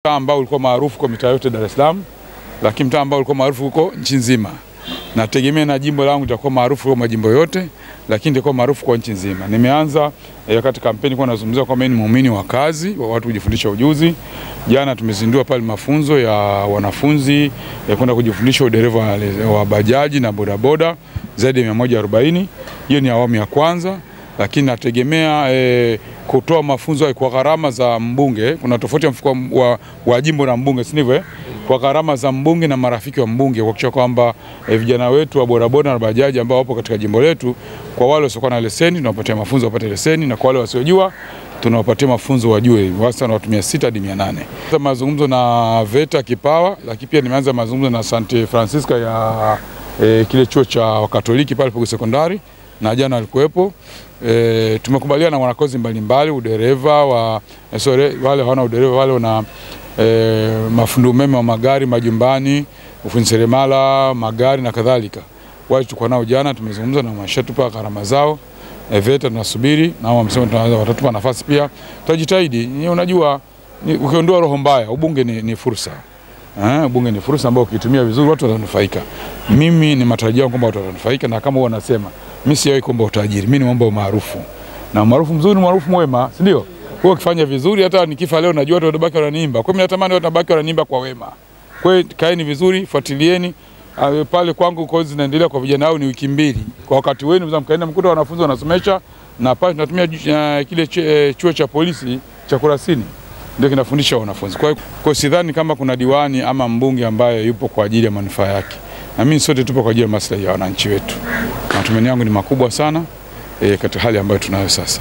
Mtaa ambao ulikuwa maarufu kwa mitaa yote Dar es Salaam, lakini mtaa ambao ulikuwa maarufu huko nchi nzima. Nategemea na jimbo langu litakuwa maarufu kwa majimbo yote, lakini litakuwa maarufu kwa nchi nzima. Nimeanza wakati kampeni kwa nazungumzia kwamba ni muumini wa kazi, wa watu kujifundisha ujuzi. Jana tumezindua pale mafunzo ya wanafunzi ya kwenda kujifundisha udereva wa bajaji na bodaboda zaidi ya 140. Hiyo ni awamu ya kwanza, lakini nategemea kutoa mafunzo kwa gharama za mbunge. Kuna tofauti ya mfuko wa jimbo na mbunge, si ndivyo? Kwa gharama za mbunge na marafiki wa mbunge, kuhakikisha kwamba vijana wetu wa bodaboda na bajaji ambao wapo katika jimbo letu, kwa wale wasiokuwa na leseni tunawapatia mafunzo wapate leseni, na kwa wale wasiojua tunawapatia mafunzo wajue, wastani wa 600 hadi 800. Sasa mazungumzo na VETA Kipawa, lakini pia nimeanza mazungumzo na St. Francisca ya kile chuo cha Wakatoliki pale Pugu Sekondari, na jana alikuwepo. Tumekubaliana na wanakozi mbalimbali, udereva wale hawana udereva, wale wana mafundi umeme wa magari majumbani, ufundi seremala, magari na kadhalika. Wale tulikuwa nao jana, tumezungumza na wameshatupa gharama zao. VETA tunasubiri na wao wamesema tunaweza watatupa nafasi pia. Tutajitahidi. Unajua ukiondoa roho mbaya, ubunge ni fursa. Ubunge ni fursa ambayo ukitumia vizuri watu watanufaika. Mimi ni matarajio yangu kwamba watu watanufaika, na kama wanasema mimi sijawahi kuomba utajiri, mimi ni mambo maarufu. Na maarufu mzuri, maarufu mwema, si ndio? Kwa ukifanya vizuri, hata nikifa leo najua watu watabaki wananiimba. Kwa mimi natamani watu watabaki wananiimba kwa wema. Kwa hiyo kaeni vizuri, fuatilieni. Pale kwangu kozi zinaendelea kwa vijana hao ni wiki 2. Kwa wakati wenu mzee mkaenda mkuta wanafunzi wanasomesha, na pale tunatumia kile chuo cha polisi cha Kurasini ndio kinafundisha wanafunzi. Kwa hiyo sidhani kama kuna diwani ama mbunge ambaye yupo kwa ajili ya manufaa yake. Na mimi sote tupo kwa ajili ya maslahi ya wananchi wetu. Matumaini yangu ni makubwa sana katika hali ambayo tunayo sasa.